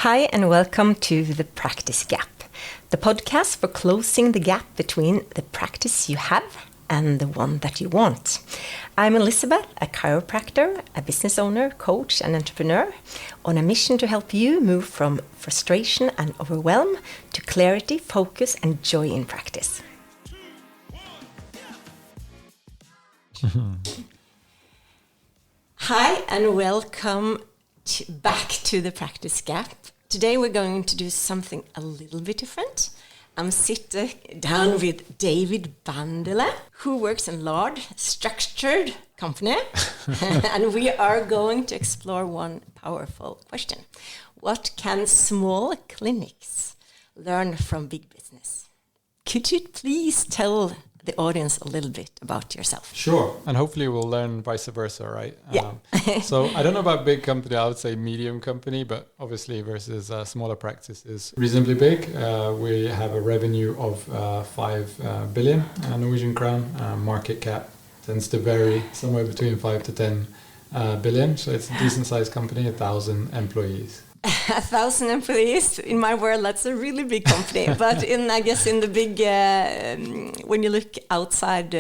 Hi and welcome to The Practice Gap, the podcast for closing the gap between the practice you have and the one that you want. I'm Elisabeth, a chiropractor, a business owner, coach and entrepreneur on a mission to help you move from frustration and overwhelm to clarity, focus and joy in practice. Hi and welcome back to The Practice Gap. Today we're going to do something a little bit different. I'm sitting down with David Bandele, who works in a large, structured company. And we are going to explore one powerful question. What can small clinics learn from big business? Could you please tell the audience a little bit about yourself? Sure. And hopefully we'll learn vice versa, right? Yeah. So I don't know about big company, I would say medium company, but obviously versus smaller practice is reasonably big. We have a revenue of 5 billion Norwegian crown. Market cap tends to vary somewhere between 5 to 10 billion. So it's a decent sized company, 1,000 employees. 1,000 employees, in my world, that's a really big company. But I guess in the big, when you look outside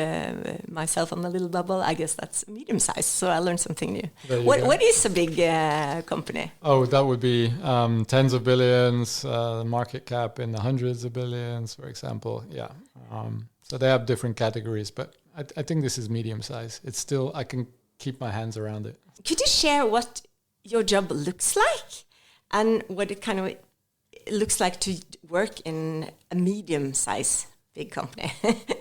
myself on the little bubble, I guess that's medium size. So I learned something new. What is a big company? Oh, that would be tens of billions, market cap in the hundreds of billions, for example. Yeah. So they have different categories, but I think this is medium size. It's still, I can keep my hands around it. Could you share what your job looks like? And what it kind of looks like to work in a medium-sized big company.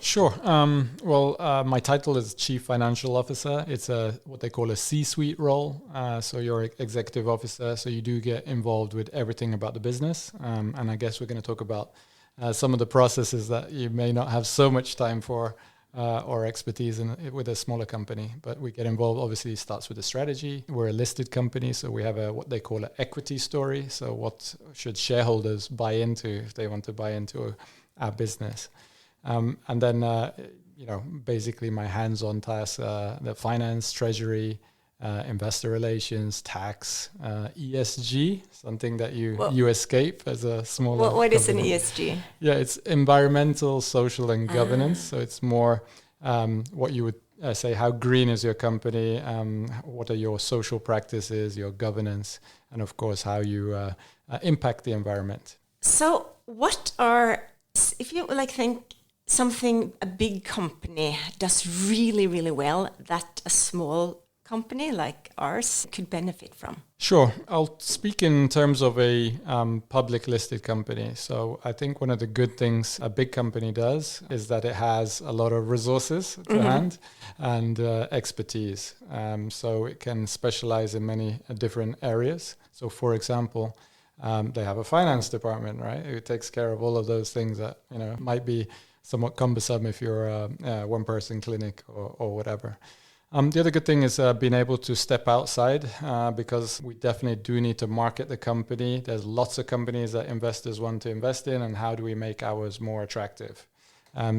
Sure. My title is Chief Financial Officer. It's what they call a C-suite role. So you're an executive officer, so you do get involved with everything about the business. And I guess we're going to talk about some of the processes that you may not have so much time for or expertise with a smaller company, but we get involved. Obviously, it starts with the strategy. We're a listed company, so we have what they call an equity story. So what should shareholders buy into if they want to buy into our business? And then, basically my hands-on tasks, the finance, treasury, investor relations, tax, ESG, something that you escape as a smaller What is an company. ESG? Yeah, it's environmental, social, and governance. So it's more what you would say, how green is your company, what are your social practices, your governance, and of course, how you impact the environment. So if you think something a big company does really, really well that a small company like ours could benefit from? Sure. I'll speak in terms of a public listed company. So I think one of the good things a big company does is that it has a lot of resources to hand and expertise. So it can specialize in many different areas. So for example, they have a finance department, right? It takes care of all of those things that, might be somewhat cumbersome if you're a one-person clinic or whatever. The other good thing is being able to step outside because we definitely do need to market the company. There's lots of companies that investors want to invest in, and how do we make ours more attractive?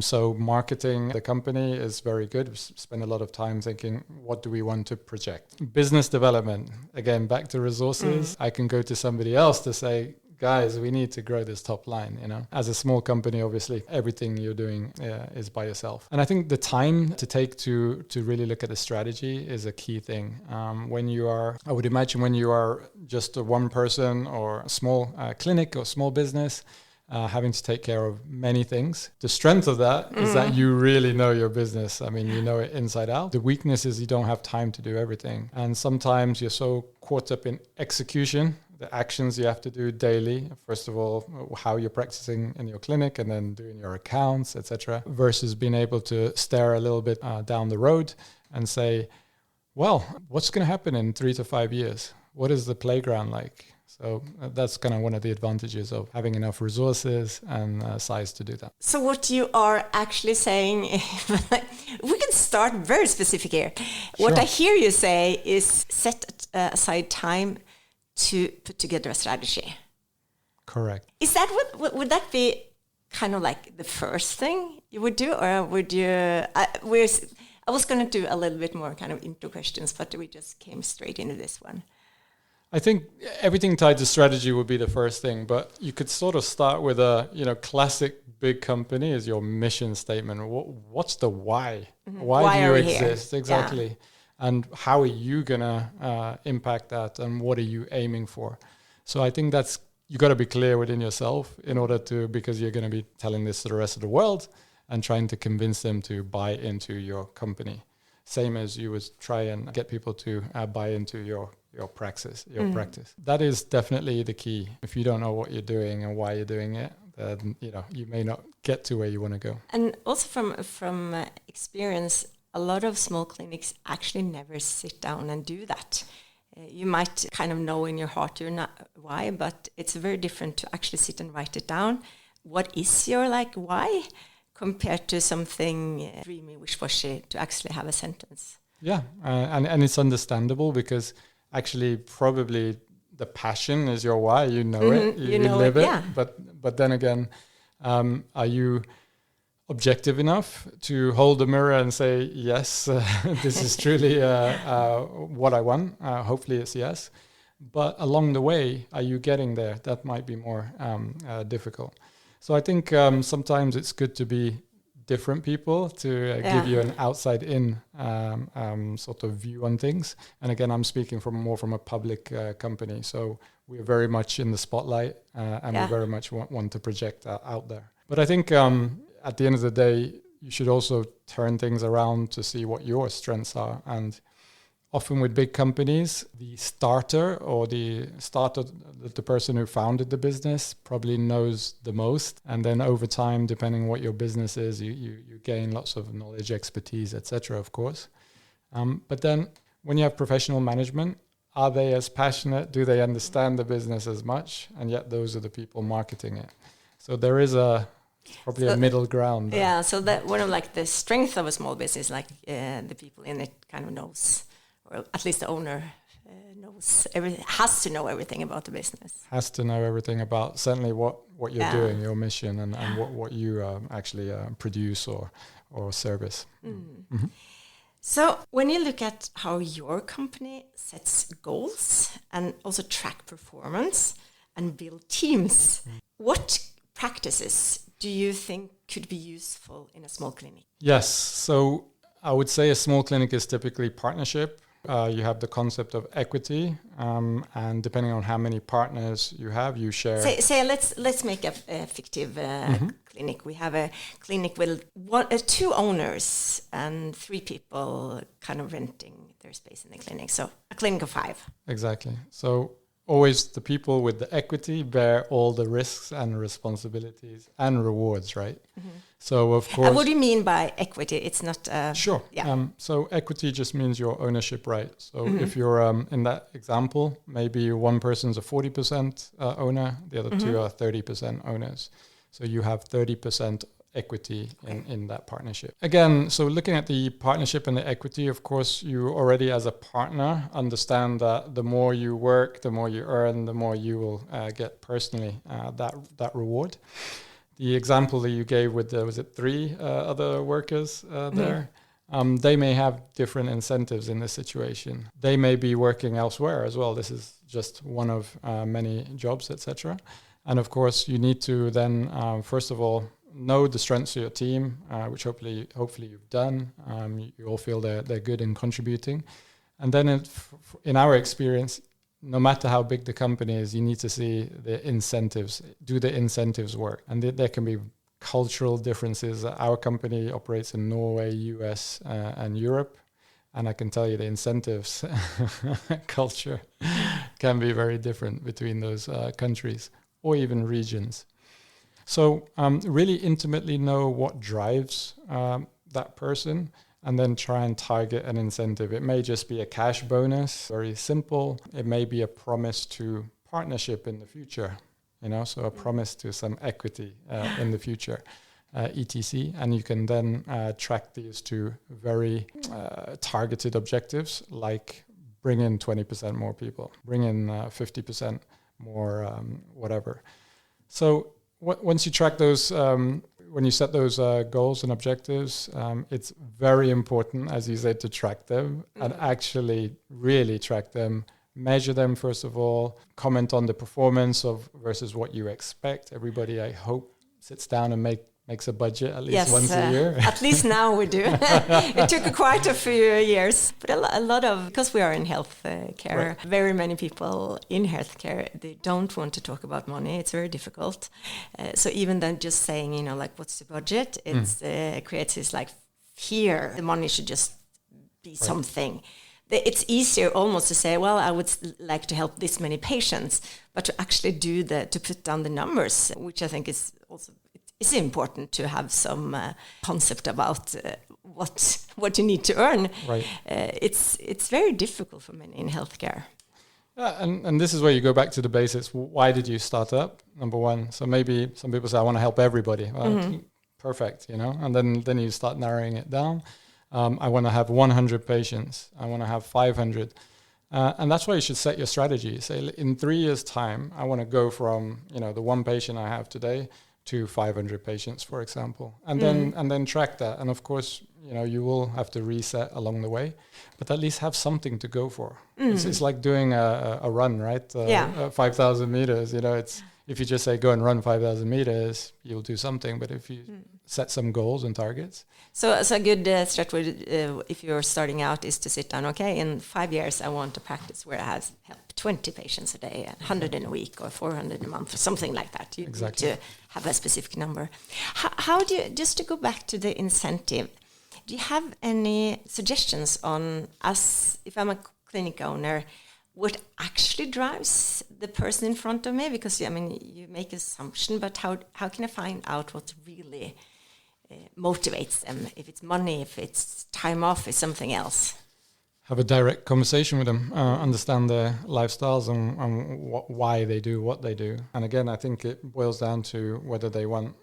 So marketing the company is very good. We spend a lot of time thinking, what do we want to project? Business development, again, back to resources. I can go to somebody else to say, guys, we need to grow this top line, As a small company, obviously, everything you're doing is by yourself. And I think the time to take to really look at the strategy is a key thing. I would imagine when you are just a one person or a small clinic or small business, having to take care of many things. The strength of that is that you really know your business. I mean, you know it inside out. The weakness is you don't have time to do everything. And sometimes you're so caught up in execution, the actions you have to do daily. First of all, how you're practicing in your clinic and then doing your accounts, etc. Versus being able to stare a little bit down the road and say, well, what's going to happen in 3 to 5 years? What is the playground like? So that's kind of one of the advantages of having enough resources and size to do that. So what you are actually saying, we can start very specific here. What I hear you say is set aside time to put together a strategy. Correct. Is that would that be kind of like the first thing you would do, or would you? I was going to do a little bit more kind of intro questions, but we just came straight into this one. I think everything tied to strategy would be the first thing, but you could sort of start with a, classic big company is your mission statement. What's the why? Mm-hmm. Why do you are we exist? here? Exactly. Yeah. And how are you going to impact that? And what are you aiming for? So I think you got to be clear within yourself in order to, because you're going to be telling this to the rest of the world and trying to convince them to buy into your company. Same as you would try and get people to buy into your practice. That is definitely the key. If you don't know what you're doing and why you're doing it, then you may not get to where you want to go. And also from experience, a lot of small clinics actually never sit down and do that. You might kind of know in your heart you're not why, but it's very different to actually sit and write it down. What is your why, compared to something dreamy, wish-washy, to actually have a sentence? Yeah, and it's understandable because actually probably the passion is your why. You know it, you live it. Yeah. But then again, are you objective enough to hold the mirror and say, yes, this is truly what I want? Hopefully it's yes. But along the way, are you getting there? That might be more difficult. So I think sometimes it's good to be different people to give you an outside-in sort of view on things. And again, I'm speaking more from a public company. So we're very much in the spotlight and we very much want to project out there. But I think at the end of the day, you should also turn things around to see what your strengths are. And often with big companies, the starter or the person who founded the business probably knows the most. And then over time, depending on what your business is, you gain lots of knowledge, expertise, etc., of course. But then when you have professional management, are they as passionate? Do they understand the business as much? And yet those are the people marketing it. So there is probably a middle ground there. Yeah, so that one of the strength of a small business, the people in it kind of knows, or at least the owner knows has to know everything about the business. Has to know everything about certainly what you're doing, your mission, and what you actually produce or service. Mm-hmm. So when you look at how your company sets goals and also track performance and build teams, what practices do you think could be useful in a small clinic? Yes, so I would say a small clinic is typically partnership. You have the concept of equity, and depending on how many partners you have, you share. Say let's make a fictive clinic. We have a clinic with 2 owners and 3 people kind of renting their space in the clinic. So a clinic of 5. Exactly. So always the people with the equity bear all the risks and responsibilities and rewards, right? Mm-hmm. So of course. What do you mean by equity? It's not. Sure. Yeah. So equity just means your ownership right. So if you're in that example, maybe one person's a 40% owner, the other 2 are 30% owners. So you have 30% equity in that partnership. Again, so looking at the partnership and the equity, of course, you already as a partner understand that the more you work, the more you earn, the more you will get personally that reward. The example that you gave with was it 3 other workers there? They may have different incentives in this situation. They may be working elsewhere as well. This is just one of many jobs, etc. And of course, you need to then, first of all, know the strengths of your team, which hopefully you've done. You all feel they're good in contributing. And then in our experience, no matter how big the company is, you need to see the incentives. Do the incentives work? And there can be cultural differences. Our company operates in Norway, US, and Europe. And I can tell you the incentives culture can be very different between those countries or even regions. So really intimately know what drives that person and then try and target an incentive. It may just be a cash bonus, very simple. It may be a promise to partnership in the future, so a promise to some equity in the future, etc. And you can then track these to very targeted objectives, like bring in 20% more people, bring in 50% more whatever. So once you track those, when you set those goals and objectives, it's very important, as you said, to track them and actually really track them measure them first of all, comment on the performance of versus what you expect. Everybody, I hope, sits down and makes a budget at least once a year. At least now we do. It took quite a few years, but a lot of, because we are in health care, very many people in healthcare, they don't want to talk about money. It's very difficult. So even then just saying, you know, like, what's the budget? It creates this like fear. The money should just be something. It's easier almost to say, well, I would like to help this many patients, but to actually to put down the numbers, which I think is also, it's important to have some concept about what you need to earn. Right. It's very difficult for many in healthcare. And this is where you go back to the basics. Why did you start up? Number one. So maybe some people say, I want to help everybody. Well, perfect, you know, and then you start narrowing it down. I want to have 100 patients. I want to have 500. And that's why you should set your strategy. Say, in 3 years' time, I want to go from, you know, the one patient I have today to 500 patients, for example, and then track that. And of course, you know, you will have to reset along the way, but at least have something to go for. It's like doing a run, right? 5,000 meters. You know, it's if you just say go and run 5,000 meters, you'll do something. But if you set some goals and targets. So a good strategy, if you're starting out, is to sit down. Okay, in 5 years, I want a practice where I have helped 20 patients a day, 100 in a week, or 400 a month, or something like that. You need to have a specific number. How do you, just to go back to the incentive, do you have any suggestions on us, if I'm a clinic owner, what actually drives the person in front of me? Because, I mean, you make assumption, but how can I find out what really motivates them? If it's money, if it's time off, it's something else. Have a direct conversation with them, understand their lifestyles and why they do what they do. And again, I think it boils down to whether they want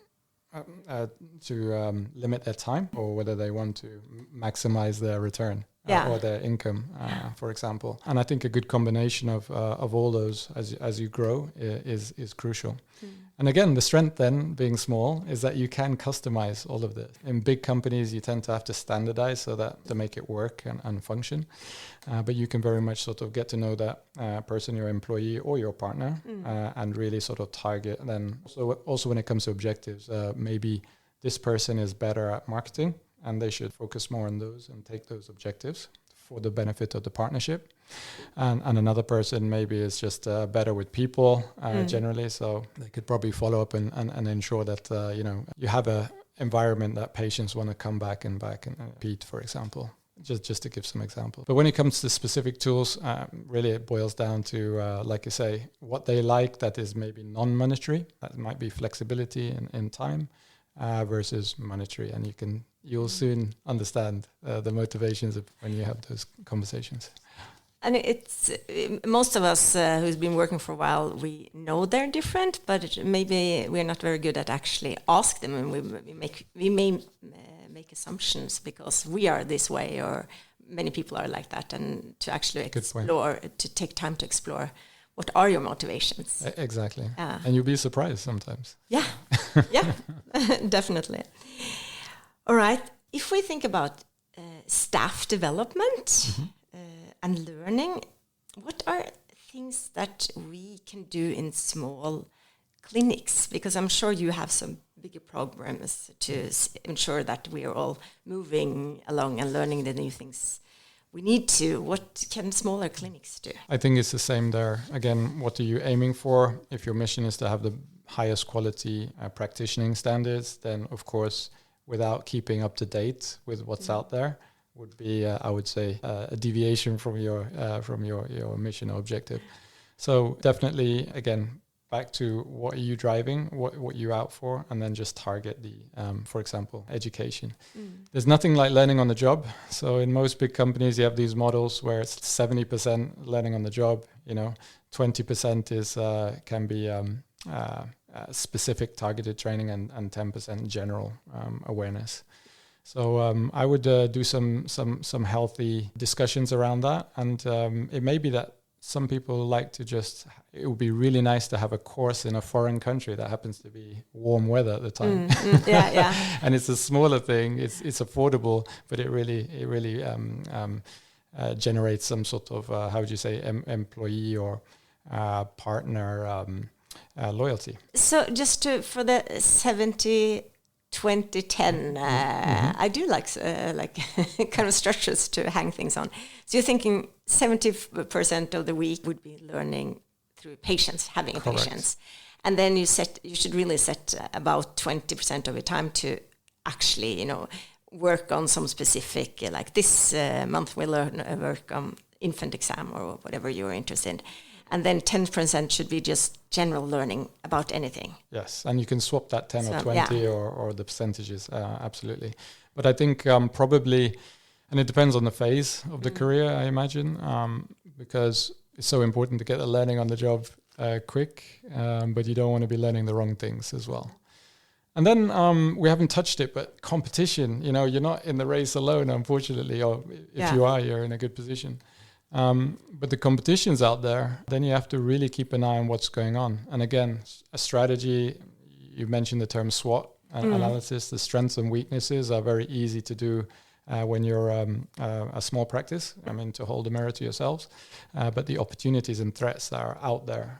to limit their time or whether they want to maximize their return or their income, for example. And I think a good combination of all those as you grow is crucial. And again, the strength then, being small, is that you can customize all of this. In big companies, you tend to have to standardize so that to make it work and function. But you can very much sort of get to know that person, your employee or your partner, and really sort of target then. So also when it comes to objectives, maybe this person is better at marketing and they should focus more on those and take those objectives for the benefit of the partnership. And another person maybe is just better with people generally, so they could probably follow up and ensure that you know, you have a environment that patients want to come back and repeat, for example. Just to give some examples. But when it comes to specific tools, really it boils down to, like you say, what they like that is maybe non-monetary. That might be flexibility in time versus monetary, and you'll soon understand the motivations of when you have those conversations. And it's most of us who's been working for a while, we know they're different, but maybe we're not very good at actually ask them, and we may make assumptions because we are this way, or many people are like that, and to actually explore, to take time to explore, what are your motivations? Exactly. And you'll be surprised sometimes. Yeah, definitely. All right. If we think about staff development and learning, what are things that we can do in small clinics? Because I'm sure you have some bigger programs to ensure that we are all moving along and learning the new things we need to. What can smaller clinics do? I think it's the same there. Again, what are you aiming for? If your mission is to have the highest quality practicing standards, then of course, without keeping up to date with what's out there, would be, I would say, a deviation from your mission or objective. So definitely, again, back to what are you driving, what you're out for, and then just target the, for example, education. There's nothing like learning on the job. So in most big companies, you have these models where it's 70% learning on the job, 20% is can be specific targeted training and 10% general awareness. So I would do some healthy discussions around that, and it may be that some people like to it would be really nice to have a course in a foreign country that happens to be warm weather at the time. Yeah. And it's a smaller thing, it's affordable, but it really generate some sort of, how would you say, employee or partner loyalty. So just for the 70, 20, 10, I do like kind of structures to hang things on. So you're thinking 70% of the week would be learning through patients, having Correct. patients. And then you should really set about 20% of your time to actually, work on some specific, like this month we'll work on infant exam or whatever you're interested in. And then 10% should be just general learning about anything. Yes, and you can swap that 10 or 20 yeah. or the percentages, absolutely. But I think probably, and it depends on the phase of the career, I imagine, because it's so important to get the learning on the job quick, but you don't want to be learning the wrong things as well. And then we haven't touched it, but competition, you're not in the race alone, unfortunately, or if you are, you're in a good position. But the competition's out there, then you have to really keep an eye on what's going on. And again, a strategy, you mentioned the term SWOT analysis, the strengths and weaknesses are very easy to do when you're a small practice, to hold a mirror to yourselves. But the opportunities and threats that are out there.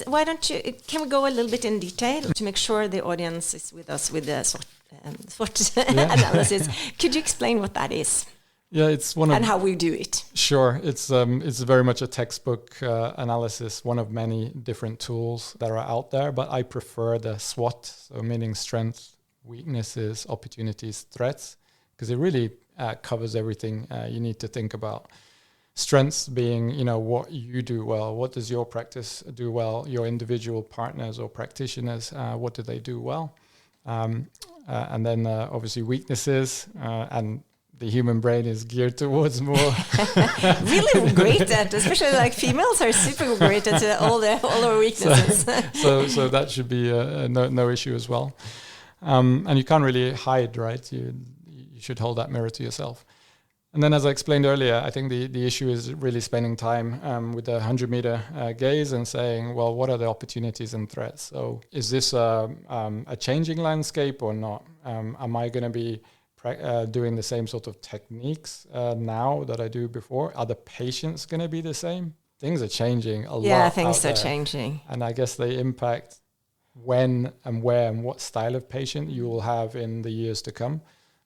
Why don't you, can we go a little bit in detail to make sure the audience is with us with the SWOT analysis? Could you explain what that is? Yeah, it's one of... And how we do it. Sure. It's very much a textbook analysis, one of many different tools that are out there, but I prefer the SWOT, so meaning strengths, weaknesses, opportunities, threats, because it really covers everything you need to think about. Strengths being, what you do well, what does your practice do well, your individual partners or practitioners, what do they do well? And then obviously weaknesses and the human brain is geared towards more. Really great at, especially like females are super great at all our weaknesses. So that should be no issue as well. And you can't really hide, right? You should hold that mirror to yourself. And then, as I explained earlier, I think the issue is really spending time with the 100-meter gaze and saying, well, what are the opportunities and threats? So is this a changing landscape or not? Am I going to be doing the same sort of techniques now that I do before? Are the patients going to be the same? Things are changing a lot. Yeah, things are changing. And I guess they impact when and where and what style of patient you will have in the years to come.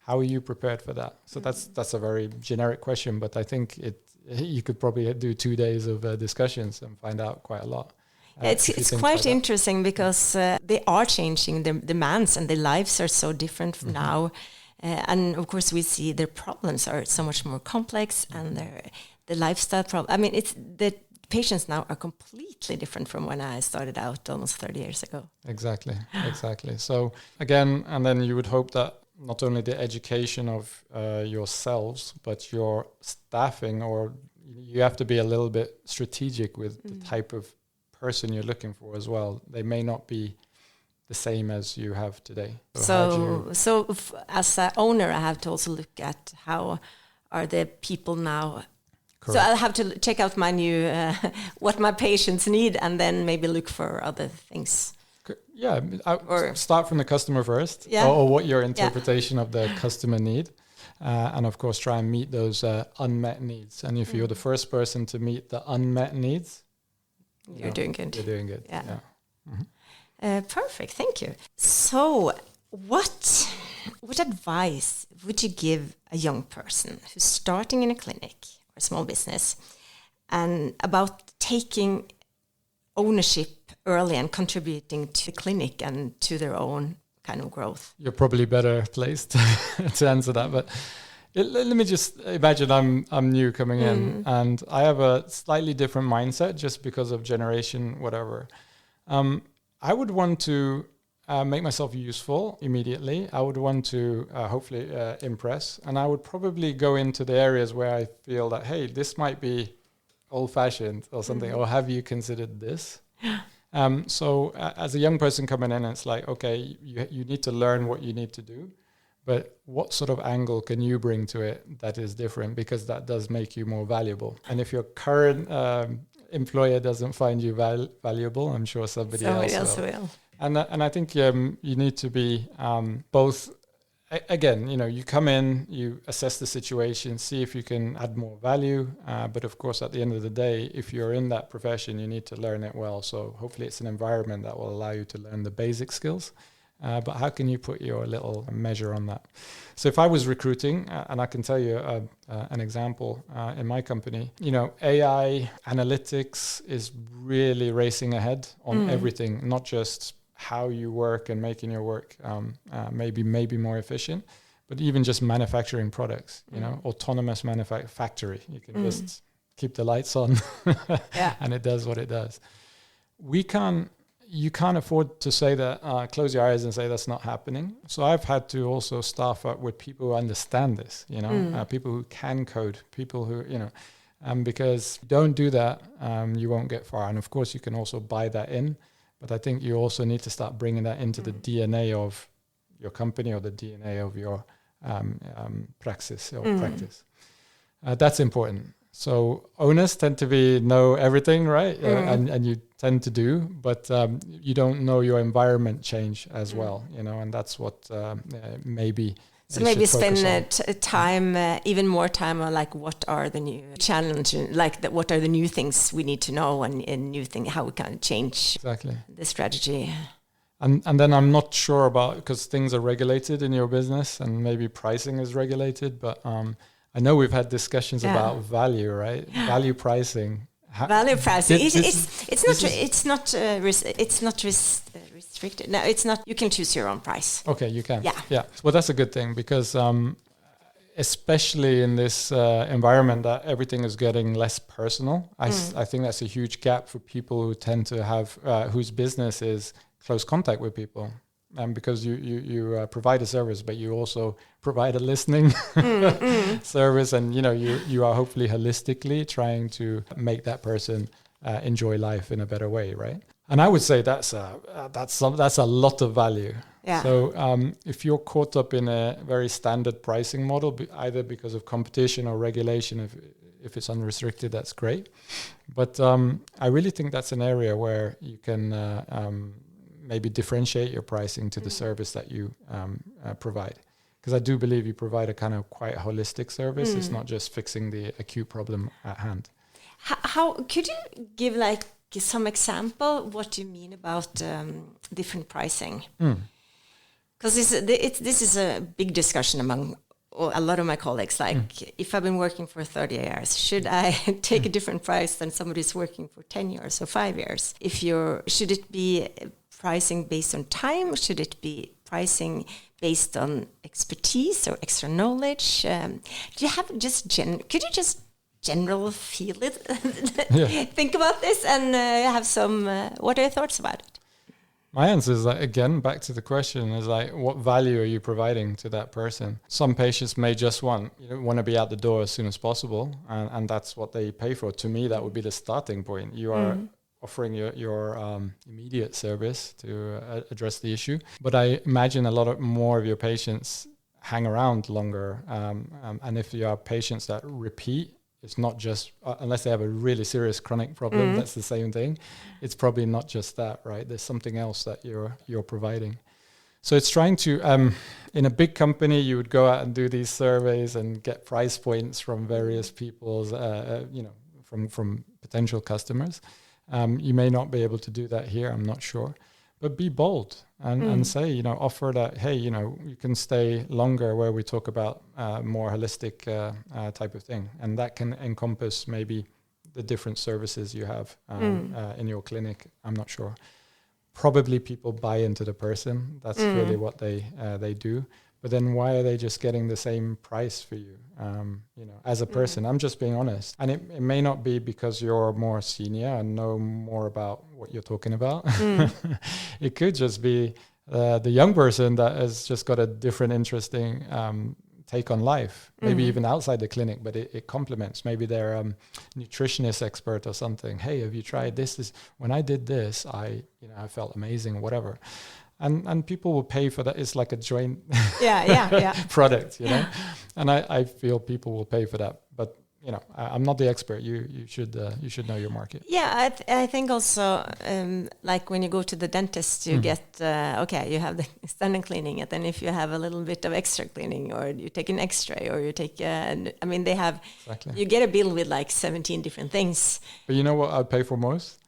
How are you prepared for that? So that's a very generic question, but I think you could probably do 2 days of discussions and find out quite a lot. It's quite interesting because they are changing, their demands and their lives are so different from now. And of course, we see their problems are so much more complex, and the lifestyle problem. It's the patients now are completely different from when I started out almost 30 years ago. Exactly. So again, and then you would hope that not only the education of yourselves, but your staffing, or you have to be a little bit strategic with the type of person you're looking for as well. They may not be the same as you have today. So as an owner, I have to also look at how are the people now. Correct. So I'll have to check out my new, what my patients need, and then maybe look for other things. Yeah, start from the customer first, or what your interpretation of the customer need. And of course, try and meet those unmet needs. And if you're the first person to meet the unmet needs, you're doing good. You're doing good. Yeah. Perfect. Thank you. So what advice would you give a young person who's starting in a clinic or a small business and about taking ownership early and contributing to the clinic and to their own kind of growth? You're probably better placed to answer that, but let me just imagine I'm new coming in, and I have a slightly different mindset just because of generation, whatever. I would want to make myself useful immediately. I would want to hopefully impress, and I would probably go into the areas where I feel that, hey, this might be old-fashioned or something, or have you considered this? So as a young person coming in, it's like, okay, you need to learn what you need to do, but what sort of angle can you bring to it that is different? Because that does make you more valuable. And if your current employer doesn't find you valuable, I'm sure somebody else will. And I think you need to be both again, you come in, you assess the situation, see if you can add more value. But of course, at the end of the day, if you're in that profession, you need to learn it well. So hopefully it's an environment that will allow you to learn the basic skills. But how can you put your little measure on that? So if I was recruiting, and I can tell you an example in my company, AI analytics is really racing ahead on everything, not just how you work and making your work maybe more efficient, but even just manufacturing products, autonomous factory. You can just keep the lights on and it does what it does. You can't afford to say that, close your eyes and say that's not happening. So I've had to also staff up with people who understand this, people who can code, people who, because don't do that, you won't get far. And of course you can also buy that in. But I think you also need to start bringing that into the DNA of your company or the DNA of your practice. That's important. So owners tend to know everything, right? And you tend to do, but you don't know your environment change as well, and that's what maybe. So maybe spend even more time on like what are the new challenges, what are the new things we need to know and new thing how we can change the strategy. And then I'm not sure about, because things are regulated in your business and maybe pricing is regulated, but I know we've had discussions about value, right? Value pricing. Value pricing. It's not restricted. No, it's not. You can choose your own price. Okay, you can. Yeah. Well, that's a good thing because especially in this environment that everything is getting less personal, I think that's a huge gap for people who tend to have whose business is close contact with people. Because you provide a service, but you also provide a listening service, and you are hopefully holistically trying to make that person enjoy life in a better way, right? And I would say that's a lot of value. Yeah. So if you're caught up in a very standard pricing model, either because of competition or regulation, if it's unrestricted, that's great. But I really think that's an area where you can maybe differentiate your pricing to the service that you provide. Because I do believe you provide a kind of quite holistic service. It's not just fixing the acute problem at hand. How could you give some example what you mean about different pricing? Because this is a big discussion among a lot of my colleagues. If I've been working for 30 years, should I take a different price than somebody who's working for 10 years or 5 years? Should it be pricing based on time? Should it be pricing based on expertise or extra knowledge? Do you have could you just general feel it? Think about this and have some, what are your thoughts about it? My answer is again, back to the question is what value are you providing to that person? Some patients may just want to be out the door as soon as possible. And that's what they pay for. To me, that would be the starting point. You are offering your immediate service to address the issue. But I imagine a lot more of your patients hang around longer. And if you have patients that repeat, it's not just, unless they have a really serious chronic problem, that's the same thing. It's probably not just that, right? There's something else that you're providing. So it's trying to, in a big company, you would go out and do these surveys and get price points from various people's, from potential customers. You may not be able to do that here, I'm not sure. But be bold and say, offer that, hey, you can stay longer where we talk about more holistic type of thing. And that can encompass maybe the different services you have in your clinic. I'm not sure. Probably people buy into the person. That's really what they do. But then why are they just getting the same price for you, as a person? I'm just being honest. And it may not be because you're more senior and know more about what you're talking about. It could just be the young person that has just got a different interesting take on life, maybe even outside the clinic, but it complements. Maybe they're a nutritionist expert or something. Hey, have you tried this? When I did this, I felt amazing, whatever. And people will pay for that. It's like a joint product, And I feel people will pay for that. But I'm not the expert. You should know your market. Yeah, I think also like when you go to the dentist, you get you have the standard cleaning, and then if you have a little bit of extra cleaning, or you take an X-ray, or you take they have you get a bill with like 17 different things. But you know what I'd pay for most?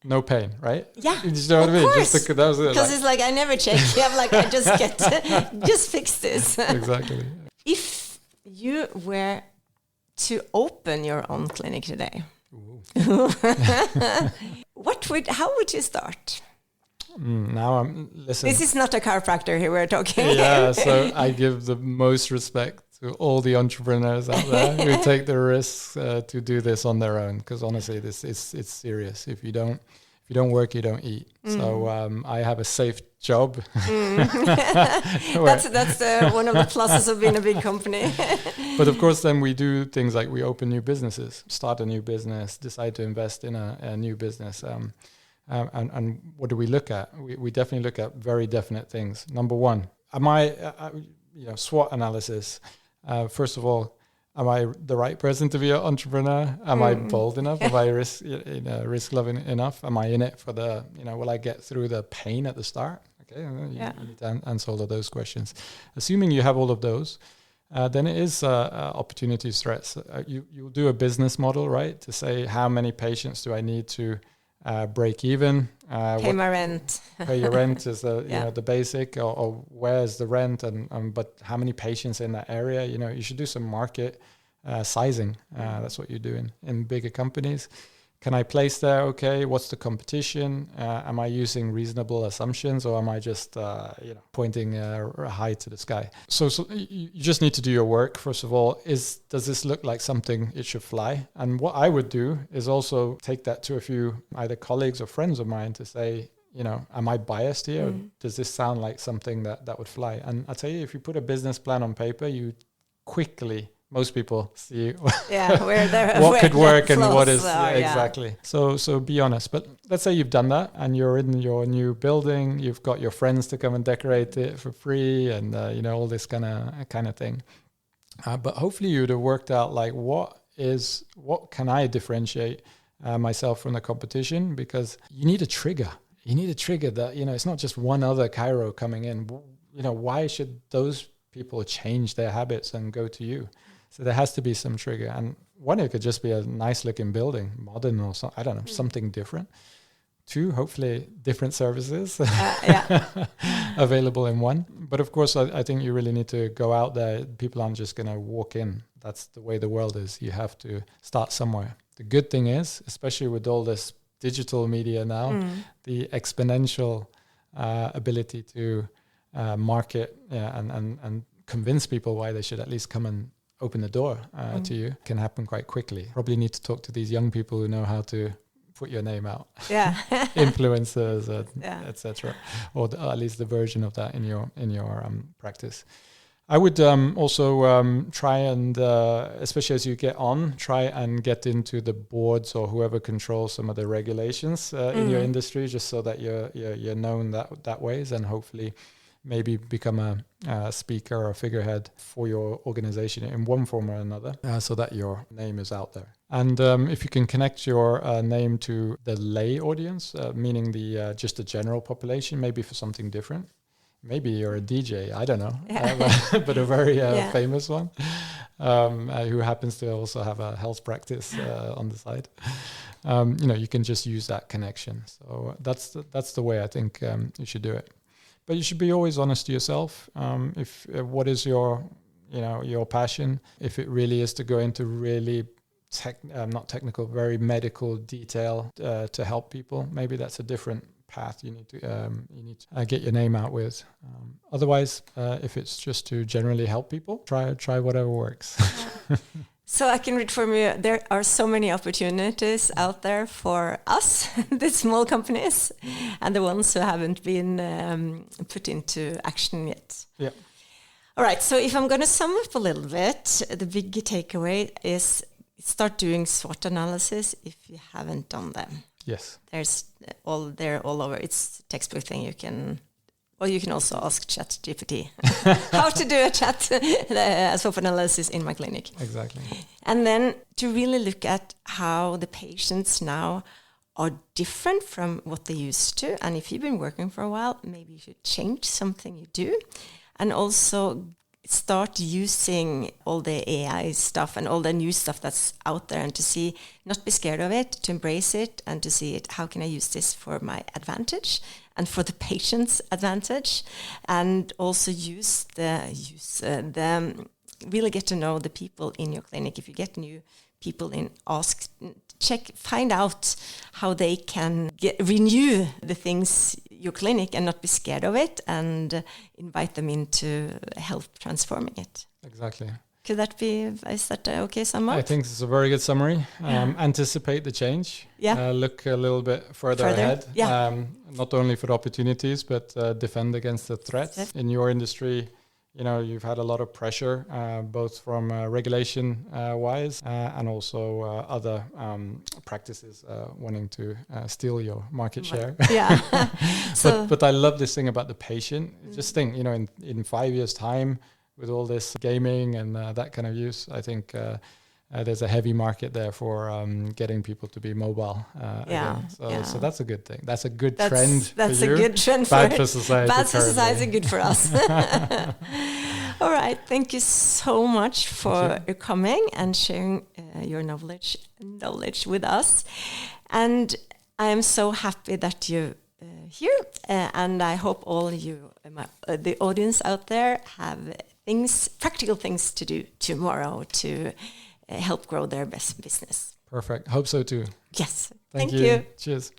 No pain, right? Yeah, you know what I mean? Course. Because it's like I never check. You have like I just get just fix this. Exactly. If you were to open your own clinic today, how would you start? Now listen. This is not a chiropractor here we're talking. Yeah, so I give the most respect to all the entrepreneurs out there who take the risks to do this on their own. Because honestly, it's serious. If you don't work, you don't eat. So I have a safe job. That's one of the pluses of being a big company. But of course, then we do things like we open new businesses, start a new business, decide to invest in a new business. And what do we look at? We definitely look at very definite things. Number one, am I, SWOT analysis. First of all, am I the right person to be an entrepreneur? Am I bold enough? Am I risk loving enough? Am I in it for the, will I get through the pain at the start? Okay, you need to answer all of those questions. Assuming you have all of those, then it is opportunities, threats. You'll do a business model, right? To say how many patients do I need to break even? Pay my rent. Pay your rent is the basic, or where's the rent, and but how many patients in that area? You should do some market sizing. That's what you do in bigger companies. Can I place there? Okay. What's the competition? Am I using reasonable assumptions, or am I just pointing high to the sky? So you just need to do your work. First of all, does this look like something it should fly? And what I would do is also take that to a few either colleagues or friends of mine to say, am I biased here? Or does this sound like something that would fly? And I tell you, if you put a business plan on paper, you quickly. Most people see what could work and what is exactly. So be honest. But let's say you've done that and you're in your new building. You've got your friends to come and decorate it for free, and all this kind of thing. But hopefully you'd have worked out like what can I differentiate myself from the competition, because you need a trigger. You need a trigger that it's not just one other chiro coming in. Why should those people change their habits and go to you? So there has to be some trigger. And one, it could just be a nice looking building, modern or something, I don't know, something different. Two, hopefully different services available in one. But of course, I think you really need to go out there. People aren't just going to walk in. That's the way the world is. You have to start somewhere. The good thing is, especially with all this digital media now, the exponential ability to market and convince people why they should at least come and open the door to you can happen quite quickly. Probably need to talk to these young people who know how to put your name out. Yeah. Influencers, etc. Or at least the version of that in your practice. I would also try and, especially as you get on, try and get into the boards or whoever controls some of the regulations in your industry, just so that you're known that ways, and hopefully maybe become a speaker or a figurehead for your organization in one form or another, so that your name is out there. And if you can connect your name to the lay audience, meaning just the general population, maybe for something different. Maybe you're a DJ, I don't know, but a very famous one, who happens to also have a health practice on the side. You can just use that connection. So that's the way I think you should do it. But you should be always honest to yourself. If what is your passion? If it really is to go into really not technical, very medical detail to help people, maybe that's a different path you need to get your name out with. Otherwise, if it's just to generally help people, try whatever works. So I can read from you, there are so many opportunities out there for us, the small companies, and the ones who haven't been put into action yet. Yeah. All right, so if I'm going to sum up a little bit, the big takeaway is start doing SWOT analysis if you haven't done them. Yes. They're all over. It's a textbook thing. You can Or you can also ask ChatGPT how to do a chat SWOT analysis in my clinic. Exactly. And then to really look at how the patients now are different from what they used to. And if you've been working for a while, maybe you should change something you do. And also start using all the AI stuff and all the new stuff that's out there, and to see, not be scared of it, to embrace it, and to see it, how can I use this for my advantage and for the patient's advantage, and also really get to know the people in your clinic. If you get new people in, find out how they can renew the things, your clinic, and not be scared of it, and invite them in to help transforming it. Exactly. Is that okay sum up? I think it's a very good summary. Anticipate the change. Yeah. Look a little bit further ahead. Yeah. Not only for the opportunities, but defend against the threats. In your industry, you've had a lot of pressure, both from regulation wise and also other practices wanting to steal your market share. Yeah. But I love this thing about the patient. Just think, in 5 years' time, with all this gaming and that kind of use, I think there's a heavy market there for getting people to be mobile again. So that's a good thing. That's a good trend. That's a good trend. Bad for society. Bad for society, good for us. All right. Thank you so much for coming and sharing your knowledge with us. And I am so happy that you're here. And I hope all you, the audience out there, have practical things to do tomorrow to help grow their best business. Perfect. Hope so too. Yes. Thank you. Cheers.